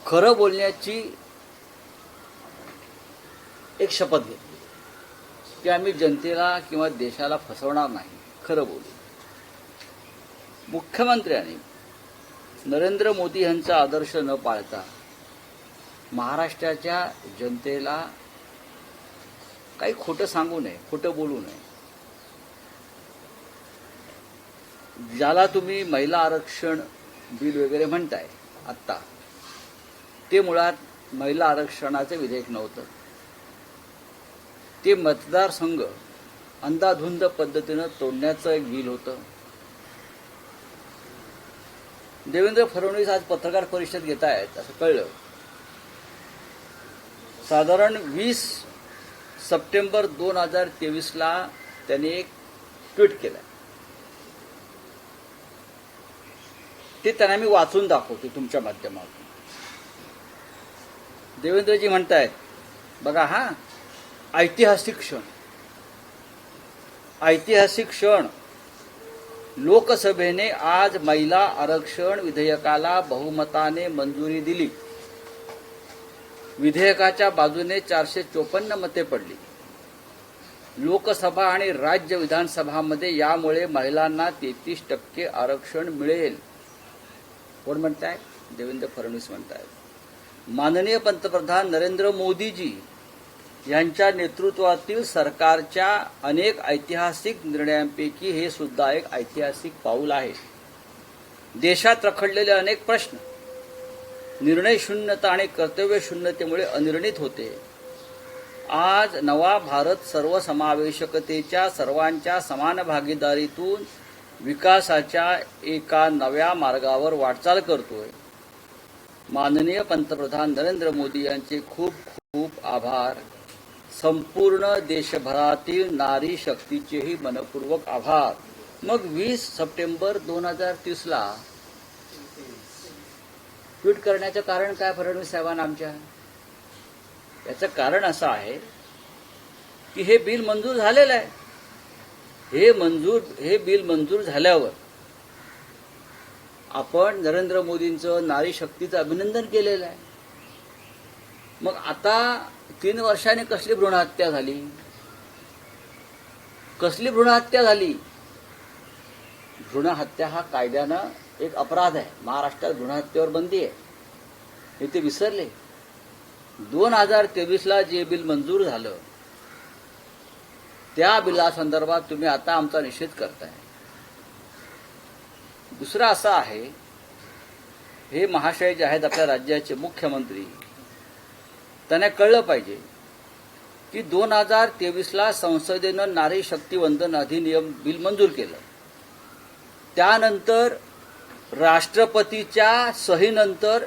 खरं बोलण्याची एक शपथ घेतली की आम्ही जनतेला किंवा देशाला फसवणार नाही, खरं बोलू. मुख्यमंत्र्यांनी नरेंद्र मोदी यांचा आदर्श न पाळता महाराष्ट्राच्या जनतेला काही खोटं सांगू नये, खोटं बोलू नये. ज्याला तुम्ही महिला आरक्षण बिल वगैरे म्हणताय आत्ता, ते मुळात महिला आरक्षणाचे विधेयक नव्हतं. ते मतदारसंघ अंधाधुंद पद्धतीनं तोडण्याचं एक बिल होतं. देवेंद्र फडणवीस आज पत्रकार परिषद घेत आहेत असं कळलं. साधारण 20 सप्टेंबर 2023ला त्यांनी एक ट्विट केलं. ते त्यांना मी वाचून दाखवतो तुमच्या माध्यमातून. देवेंद्रजी म्हणतायत, बघा हा ऐतिहासिक क्षण, ऐतिहासिक क्षण. लोकसभेने आज महिला आरक्षण विधेयकाला बहुमताने मंजुरी दिली. विधेयकाच्या बाजूने 454 मते पडली. लोकसभा आणि राज्य विधानसभामध्ये यामुळे महिलांना 33% आरक्षण मिळेल. कोण म्हणताय? देवेंद्र फडणवीस म्हणतायत. माननीय पंतप्रधान नरेंद्र मोदीजी यांच्या नेतृत्वातील सरकारच्या अनेक ऐतिहासिक निर्णयांपैकी हे सुद्धा एक ऐतिहासिक पाऊल आहे. देशात रखडलेले अनेक प्रश्न निर्णय शून्यता आणि कर्तव्य शून्यतेमुळे अनिर्णित होते. आज नवा भारत सर्वसमावेशकतेच्या, सर्वांच्या समान भागीदारीतून विकासाच्या एका नव्या मार्गावर वाटचाल करतोय. माननीय पंतप्रधान नरेंद्र मोदी यांचे खूप खूप आभार. संपूर्ण देशभरातील नारी शक्तीचेही मनपूर्वक आभार. मग 20 सप्टेंबर 2030ला ट्विट करण्याचं कारण काय फडणवीस साहेबांना आमच्या? याचं कारण असं आहे की हे बिल मंजूर झालेलं आहे. हे बिल मंजूर झाल्यावर आपण नरेंद्र मोदींचं नारी शक्तीचं अभिनंदन केलेलं आहे. मग आता 3 वर्षांनी कसली भ्रूणहत्या झाली? कसली भ्रूणहत्या झाली? भ्रूणहत्या हा कायद्यानं एक अपराध आहे. महाराष्ट्रात भ्रूणहत्येवर बंदी आहे, हे ते विसरले. 2023ला जे बिल मंजूर झालं त्या बिलासंदर्भात तुम्ही आता आमचा निषेध करताय. दुसरं असं आहे, हे महाशय जे आहेत आपल्या राज्याचे मुख्यमंत्री, त्यांना कळलं पाहिजे की 2023ला संसदेनं नारी शक्ती वंदन अधिनियम बिल मंजूर केलं. त्यानंतर राष्ट्रपतीच्या सहीनंतर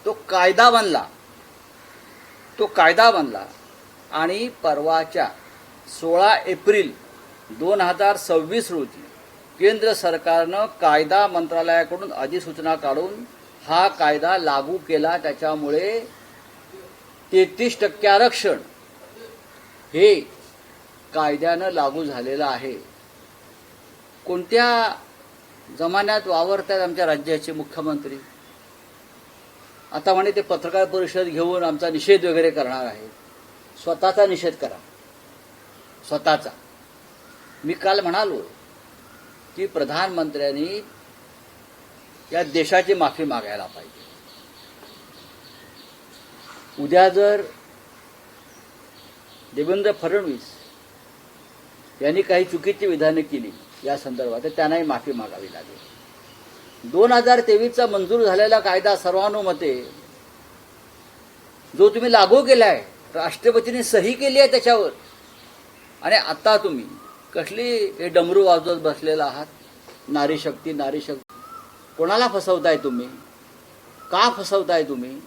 तो कायदा बनला आणि परवाच्या 16 एप्रिल 2026 रोजी केंद्र सरकारनं कायदा मंत्रालयाकडून अधिसूचना काढून हा कायदा लागू केला. त्याच्यामुळे 33% आरक्षण हे कायद्यानं लागू झालेलं आहे. कोणत्या जमान्यात वावरतात आमच्या राज्याचे मुख्यमंत्री? आता म्हणे ते पत्रकार परिषद घेऊन आमचा निषेध वगैरे करणार आहे. स्वतःचा निषेध करा, स्वतःचा. मी काल म्हणालो की प्रधानमंत्र्यांनी या देशाची माफी मागायला पाहिजे. उद्या जर देवेंद्र फडणवीस यांनी काही चुकीची विधाने केली या संदर्भात, तर त्यांनाही माफी मागावी लागेल. 2023चा मंजूर झालेला कायदा सर्वानुमते जो तुम्ही लागू केलाय, राष्ट्रपतींनी सही केली आहे त्याच्यावर, आणि आता तुम्ही कसली हे डमरू वाजवत बसलेला आहात? नारी शक्ती, नारी शक्ती. कोणाला फसवताय तुम्ही? का फसवताय तुम्ही?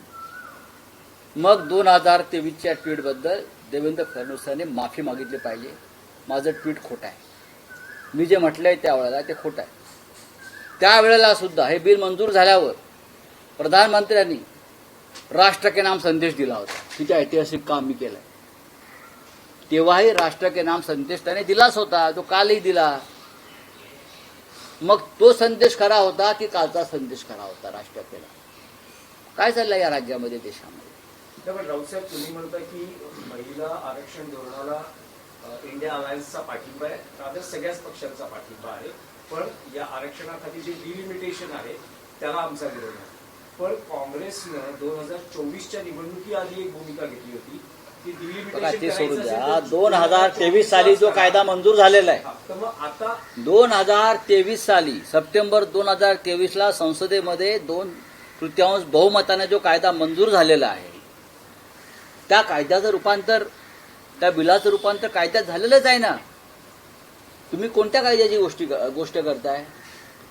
मग 2023च्या ट्विटबद्दल देवेंद्र फडणवीसांनी माफी मागितली पाहिजे. माझं ट्विट खोटं आहे, मी जे म्हटलंय त्यावेळेला ते खोटं आहे. त्यावेळेला सुद्धा हे बिल मंजूर झाल्यावर प्रधानमंत्र्यांनी राष्ट्र के नाम संदेश दिला होता. किती ऐतिहासिक काम मी केलंय. तेव्हाही राष्ट्र के नाम संदेश त्याने दिलाच होता, तो कालही दिला. मग तो संदेश खरा होता की कालचा संदेश खरा होता राष्ट्र के नाम? काय चाललंय या राज्यामध्ये देशामध्ये? पण राऊतसाहेब, तुम्ही म्हणता की महिला आरक्षण धोरणाला इंडिया अलायन्सचा पाठिंबा आहे, रादर सगळ्याच पक्षांचा पाठिंबा आहे, पण या आरक्षणाखाली जे डिलिमिटेशन आहे त्याला आमचा विरोध आहे. पण काँग्रेसनं 2024च्या निवडणुकीआधी एक भूमिका घेतली होती की ते सोडून द्या. 2023 साली जो कायदा मंजूर झालेला आहे, तर मग आता 2023 साली सप्टेंबर 2023ला संसदेमध्ये 2/3 बहुमताने जो कायदा मंजूर झालेला आहे, त्या कायद्याचं रूपांतर, त्या बिलाचं रूपांतर कायद्यात झालेलंच आहे ना. तुम्ही कोणत्या कायद्याची गोष्ट करताय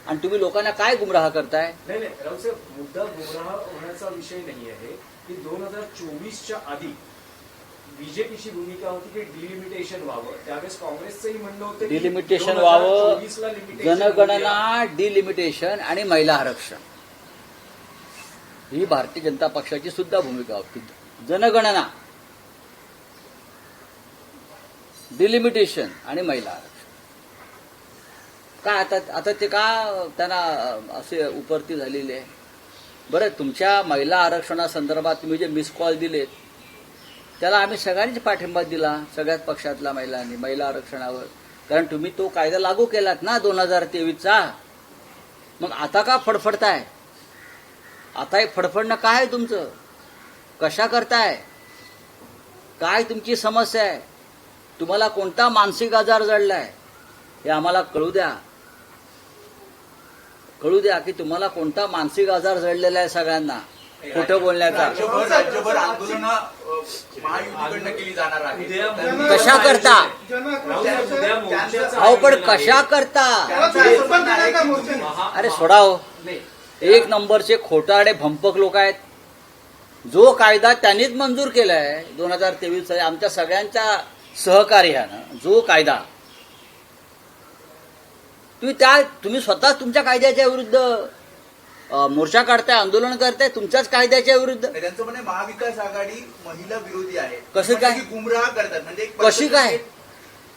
आणि तुम्ही लोकांना काय गुमराह करताय? नाही राऊसाहेब, मुद्दा गुमराह होण्याचा विषय नाही आहे की 2024च्या आधी बीजेपीची भूमिका होती की डिलिमिटेशन व्हावं. त्यावेळेस काँग्रेसचंही म्हणणं होतं डिलिमिटेशन व्हावं, जनगणना, डिलिमिटेशन आणि महिला आरक्षण ही भारतीय जनता पक्षाची सुद्धा भूमिका होती. जनगणना, डिलिमिटेशन आणि महिला आरक्षण. काय आता ते का त्यांना असे उपरती झालेले आहे? बरं, तुमच्या महिला आरक्षणासंदर्भात तुम्ही जे मिस कॉल दिलेत त्याला आम्ही सगळ्यांनी पाठिंबा दिला, सगळ्याच पक्षातल्या महिलांनी महिला आरक्षणावर. कारण तुम्ही तो कायदा लागू केलात ना 2023चा. मग आता का फडफडताय? आता हे फडफडणं काय आहे तुमचं? कशा करताय? काय तुमची समस्या आहे? तुम्हाला कोणता मानसिक आजार जडलाय हे आम्हाला कळू द्या. कळू द्या की तुम्हाला कोणता मानसिक आजार जडलेला आहे सगळ्यांना खोटं बोलण्याचा. राज्यभर आंदोलन महायुतीकडनं केली जाणार आहे. कशा करता? अहो पण कशा करता? अरे सोडा हो. एक नंबरचे खोटारडे भंपक लोक आहेत. जो कायदा त्यांनीच मंजूर केलाय 2023 साली आमच्या सगळ्यांच्या सहकार्यानं, जो कायदा तुम्ही स्वतः तुमच्या कायद्याच्या विरुद्ध मोर्चा काढताय, आंदोलन करताय तुमच्याच कायद्याच्या विरुद्ध. त्यांचं म्हणे महाविकास आघाडी महिला विरोधी आहे. कसं काय? गुमराह करतात. म्हणजे कशी काय?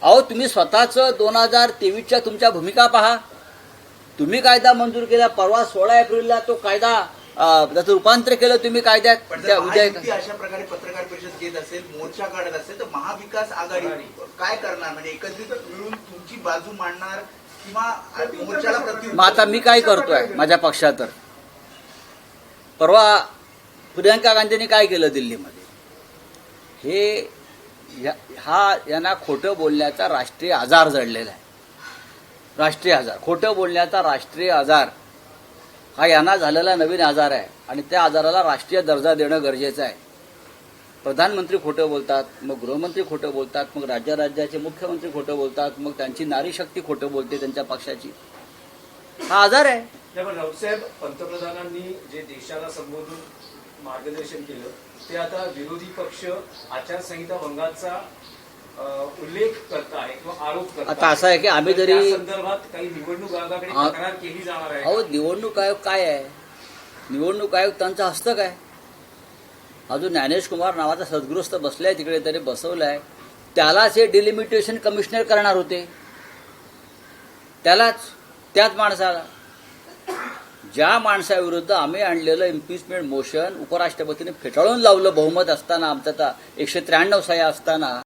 अहो तुम्ही स्वतःच 2023च्या तुमच्या भूमिका पहा. तुम्ही कायदा मंजूर केला परवा 16 एप्रिलला. तो कायदा त्याचं रूपांतर केलं तुम्ही कायद्यात. अशा प्रकारे पत्रकार परिषद घेत असेल, मोर्चा काढत असेल, तर महाविकास आघाडी काय करणार? म्हणजे एकत्रित मिळून तुमची बाजू मांडणार किंवा मोर्चाला प्रत्युत्तर? मग आता मी काय करतोय माझ्या पक्षात? परवा प्रियंका गांधींनी काय केलं दिल्लीमध्ये? यांना खोटं बोलण्याचा राष्ट्रीय आजार जडलेला आहे. राष्ट्रीय आजार, खोटं बोलण्याचा राष्ट्रीय आजार हा यांना झालेला नवीन आजार आहे आणि त्या आजाराला राष्ट्रीय दर्जा देणं गरजेचं आहे. प्रधानमंत्री खोटं बोलतात, मग गृहमंत्री खोटं बोलतात, मग राज्याचे मुख्यमंत्री खोटं बोलतात, मग त्यांची नारी शक्ती खोटं बोलते त्यांच्या पक्षाची. हा आजार आहे. पण राऊतसाहेब, पंतप्रधानांनी जे देशाला संबोधून मार्गदर्शन केलं ते आता विरोधी पक्ष आचारसंहिता भंगाचा उल्लेख करताय किंवा आरोप करताय. आता असं आहे की आम्ही जरी संदर्भात काही निवडणूक आयोगाकडे तक्रार केली जाणार आहे. अहो निवडणूक आयोग काय आहे? निवडणूक आयोग त्यांचं हस्तक आहे. अजून ज्ञानेश कुमार नावाचा सद्गृस्त बसलाय तिकडे, तरी बसवलाय. त्यालाच हे डिलिमिटेशन कमिशनर करणार होते. त्याच माणसाला, ज्या माणसाविरुद्ध आम्ही आणलेलं इम्पिचमेंट मोशन उपराष्ट्रपतींनी फेटाळून लावलं बहुमत असताना, आमचा 193 सह्या असताना,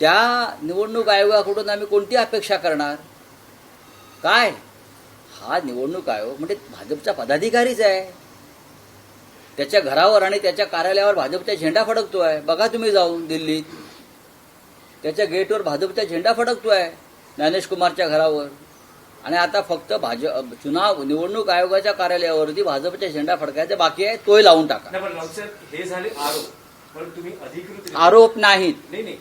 त्या निवडणूक आयोगाकडून आम्ही कोणती अपेक्षा करणार? काय हा निवडणूक आयोग म्हणजे भाजपचा पदाधिकारीच आहे. त्याच्या घरावर आणि त्याच्या कार्यालयावर भाजपचा झेंडा फडकतोय. बघा तुम्ही जाऊन दिल्लीत, त्याच्या गेटवर भाजपचा झेंडा फडकतोय ज्ञानेश कुमारच्या घरावर. आणि आता फक्त निवडणूक आयोगाच्या कार्यालयावरती भाजपचा झेंडा फडकायचा बाकी आहे, तोही लावून टाका. हे झाले आरोप, पण तुम्ही अधिकृत आरोप नाहीत.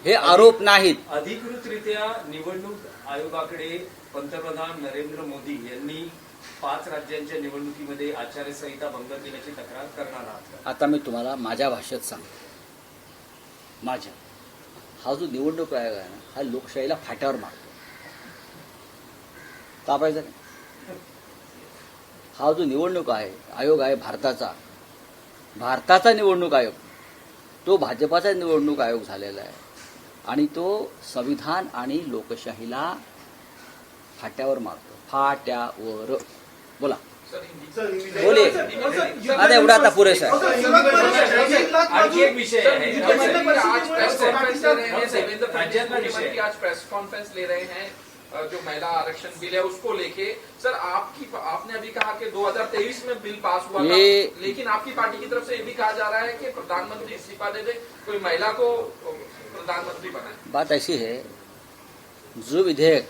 हे आरोप नाहीत. अधिकृतरित्या निवडणूक आयोगाकडे पंतप्रधान नरेंद्र मोदी यांनी 5 राज्यांच्या निवडणुकीमध्ये आचारसंहिता भंग केल्याची तक्रार करणार आहात? आता मी तुम्हाला माझ्या भाषेत सांगतो. हा जो निवडणूक आयोग आहे ना, हा लोकशाहीला फाट्यावर मारतो. तापायचं नाही. हा जो निवडणूक आयोग आहे भारताचा निवडणूक आयोग, तो भाजपाचा निवडणूक आयोग झालेला आहे आणि तो संविधान आणि लोकशाहीला फाट्यावर मारतो. फाट्यावर. बोला. बोलिए. आता एवढा आता पुरेसा आहे. आणखी एक विषय आहे. राज्यातला विषय की आज प्रेस कॉन्फ्रेंस ले रहे हैं जो महिला आरक्षण बिल है उसको लेके सर आपने अभी कहा कि 2023 में बिल पास हुआ था, लेकिन आपकी पार्टी की तरफ से ये भी कहा जा रहा है कि प्रधानमंत्री इस्तीफा दे दे, कोई महिला को प्रधानमंत्री बनाए. बात ऐसी है, जो विधेयक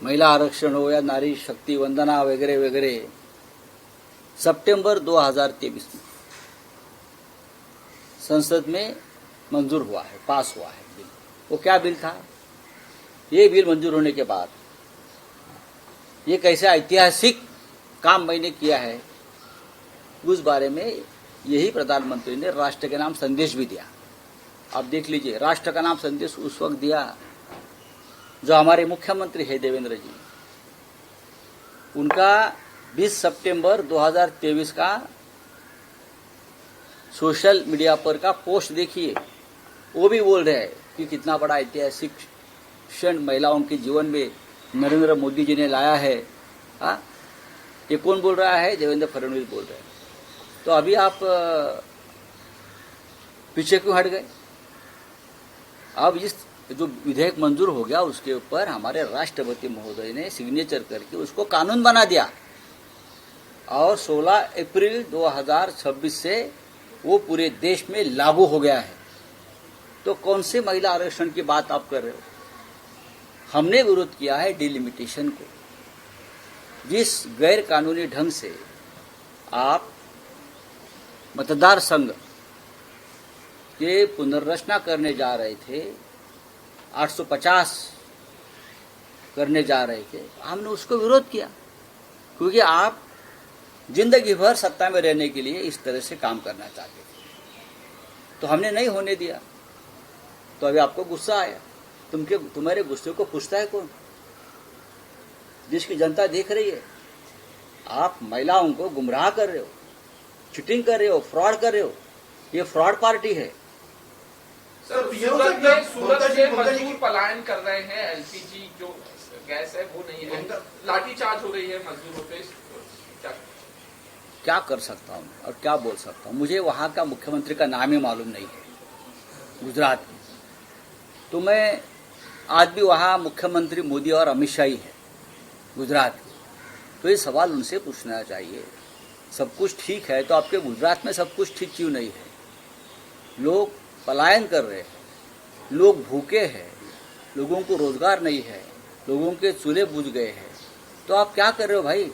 महिला आरक्षण हो या नारी शक्ति वंदना वगैरह वगैरह सितंबर 2023 में संसद में मंजूर हुआ है, पास हुआ है बिल. वो क्या बिल था? ये बिल मंजूर होने के बाद ये कैसे ऐतिहासिक काम मैंने किया है, उस बारे में यही प्रधानमंत्री ने राष्ट्र के नाम संदेश भी दिया. आप देख लीजिए, राष्ट्र का नाम संदेश उस वक्त दिया जो हमारे मुख्यमंत्री है देवेंद्र जी, उनका 20 सितंबर 2023 का सोशल मीडिया पर का पोस्ट देखिए. वो भी बोल रहे हैं कि कितना बड़ा ऐतिहासिक क्षण महिलाओं के जीवन में नरेंद्र मोदी जी ने लाया है. हाँ, ये कौन बोल रहा है? देवेंद्र फडणवीस बोल रहे हैं. तो अभी आप पीछे क्यों हट गए? अब इस जो विधेयक मंजूर हो गया उसके ऊपर हमारे राष्ट्रपति महोदय ने सिग्नेचर करके उसको कानून बना दिया और 16 अप्रैल 2026 से वो पूरे देश में लागू हो गया है. तो कौन से महिला आरक्षण की बात आप कर रहे हो? हमने विरोध किया है डिलिमिटेशन को. जिस गैर कानूनी ढंग से आप मतदार संघ के पुनर्रचना करने जा रहे थे, 850 करने जा रहे थे, हमने उसको विरोध किया, क्योंकि आप जिंदगी भर सत्ता में रहने के लिए इस तरह से काम करना चाहते थे. तो हमने नहीं होने दिया. तो अभी आपको गुस्सा आया. तुम्हारे गुस्से को पूछता है कौन? जिसकी जनता देख रही है. आप महिलाओं को गुमराह कर रहे हो, चीटिंग कर रहे हो, फ्रॉड कर रहे हो. ये फ्रॉड पार्टी है. सर सूरत में मजदूर पलायन कर रहे हैं, एलपीजी जो गैस है वो नहीं है, लाठीचार्ज हो रही है मजदूरों पे. क्या कर सकता हूँ और क्या बोल सकता हूँ? मुझे वहां का मुख्यमंत्री का नाम ही मालूम नहीं है, गुजरात में. तो मैं आज भी वहां मुख्यमंत्री मोदी और अमित शाह ही है गुजरात के. तो ये सवाल उनसे पूछना चाहिए. सब कुछ ठीक है तो आपके गुजरात में सब कुछ ठीक क्यों नहीं है? लोग पलायन कर रहे हैं, लोग भूखे हैं, लोगों को रोजगार नहीं है, लोगों के चूल्हे बुझ गए हैं. तो आप क्या कर रहे हो भाई?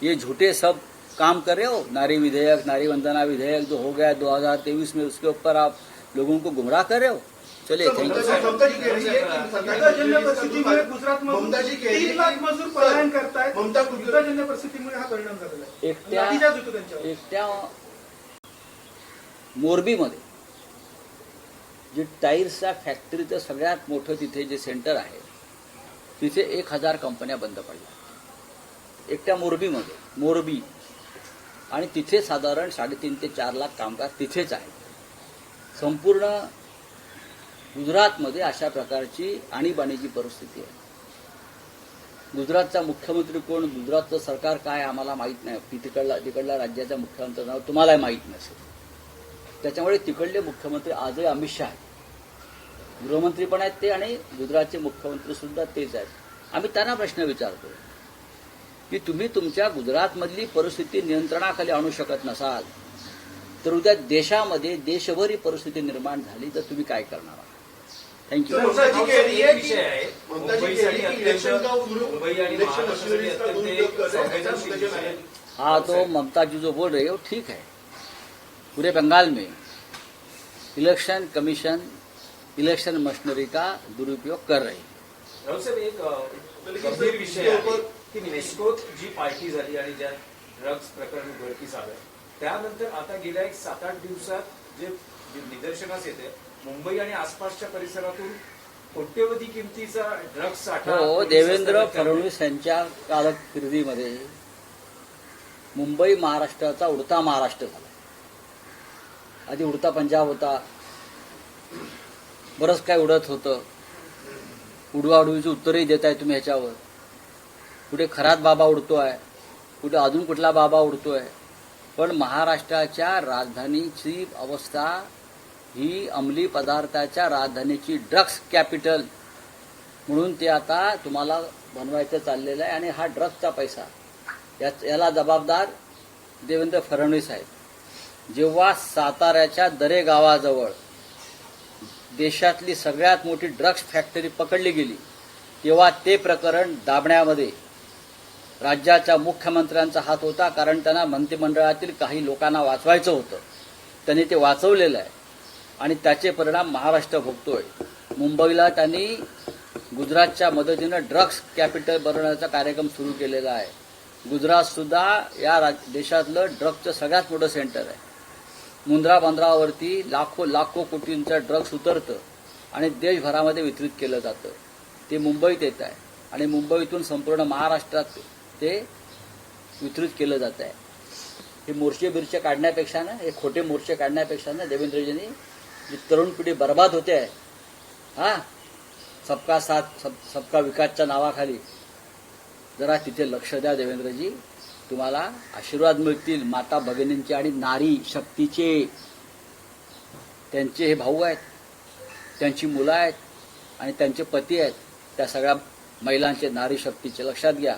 ये झूठे सब काम कर रहे हो. नारी विधेयक, नारी वंदना विधेयक जो हो गया 2023 में, उसके ऊपर आप लोगों को गुमराह कर रहे हो. चलिए, थैंक यू. युद्धजन्य परिस्थितीमुळे गुजरातमध्ये 3 लाख मजूर पलायन करतायत. युद्धजन्य परिस्थितीमुळे हा परिणाम झालेला आहे. लाठीचार्ज होतो त्यांच्यावर. एकट्या मोरबीमध्ये जे टाईल्सच्या फॅक्टरीचं सगळ्यात मोठं तिथे जे सेंटर आहे, तिथे 1000 कंपन्या बंद पडल्या. एकट्या मोरबी आणि तिथे साधारण 3.5 ते 4 लाख कामगार तिथेच आहेत. संपूर्ण गुजरातमध्ये अशा प्रकारची आणीबाणीची परिस्थिती आहे. गुजरातचा मुख्यमंत्री कोण, गुजरातचं सरकार काय आम्हाला माहीत नाही. तिकडला राज्याचा मुख्यमंत्री नाव तुम्हालाही माहीत नसेल. त्याच्यामुळे तिकडले मुख्यमंत्री आजही अमित शाह आहेत, गृहमंत्री पण आहेत ते, आणि गुजरातचे मुख्यमंत्री सुद्धा तेच आहेत. आम्ही त्यांना प्रश्न विचारतो की तुम्ही तुमच्या गुजरातमधली परिस्थिती नियंत्रणाखाली आणू शकत नसाल तर उद्या देशामध्ये देशभर ही परिस्थिती निर्माण झाली तर तुम्ही काय करणार आहात? थँक्यू. एक विषय आहे, मुंबईसाठी मुंबई आणि महाराष्ट्रासाठी अत्यंत संवेदनशील विषय आहे. हाँ, तो ममता जी जो बोल रही है वो ठीक है. पूरे बंगाल में इलेक्शन कमीशन इलेक्शन मशीनरी का दुरुपयोग कर रही है. राहुल साहेब, एक गंभीर विषय आहे की नेस्कोत जी पार्टी झाली आणि ज्या ड्रग्ज प्रकरण उघडकीस आलं, त्यानंतर आता गेल्या 7-8 दिवसात जे निदर्शनास येते, मुंबई आणि आसपासच्या परिसरातून कोट्यवधी किमतीचा ड्रग्ज साठा. हो, देवेंद्र फडणवीस यांच्या कारकिर्दीमध्ये मुंबई महाराष्ट्राचा उडता महाराष्ट्र झाला. आधी उडता पंजाब होता, बरंच काय उडत होतं. उडवाउडवीची उत्तरही देताय तुम्ही ह्याच्यावर. पुढे खरात बाबा उडतो आहे, कुठं अजून कुठला बाबा उडतोय, पण महाराष्ट्राच्या राजधानीची अवस्था ही अंमली पदार्थाच्या राजधानीची ड्रग्स कॅपिटल म्हणून ते आता तुम्हाला बनवायचं चाललेलं आहे. आणि हा ड्रग्सचा पैसा याला जबाबदार देवेंद्र फडणवीस आहेत. जेव्हा साताऱ्याच्या दरे गावाजवळ देशातली सगळ्यात मोठी ड्रग्स फॅक्टरी पकडली गेली, तेव्हा ते प्रकरण दाबण्यामध्ये राज्याच्या मुख्यमंत्र्यांचा हात होता, कारण त्यांना मंत्रिमंडळातील काही लोकांना वाचवायचं होतं. त्यांनी ते वाचवलेलं आहे आणि त्याचे परिणाम महाराष्ट्र भोगतोय. मुंबईला त्यांनी गुजरातच्या मदतीनं ड्रग्स कॅपिटल बनवण्याचा कार्यक्रम सुरू केलेला आहे. गुजरात सुद्धा या देशातलं ड्रग्सचं सगळ्यात मोठं सेंटर आहे. मुंद्रा बंदरावरती लाखो कोटींचं ड्रग्स उतरतं आणि देशभरामध्ये वितरित केलं जातं. ते मुंबईत येत आहे आणि मुंबईतून संपूर्ण महाराष्ट्रात ते वितरित केलं जात आहे. हे मोर्चे बिर्चे काढण्यापेक्षा ना, हे खोटे मोर्चे काढण्यापेक्षा ना, देवेंद्रजींनी जी तरुण पिढी बर्बाद होते आहे, सबका साथ सबका विकासच्या नावाखाली जरा तिथे लक्ष द्या देवेंद्रजी. तुम्हाला आशीर्वाद मिळतील माता भगिनींचे आणि नारी शक्तीचे. त्यांचे हे भाऊ आहेत, त्यांची मुलं आहेत आणि त्यांचे पती आहेत. त्या सगळ्या महिलांचे नारी शक्तीचे लक्षात घ्या.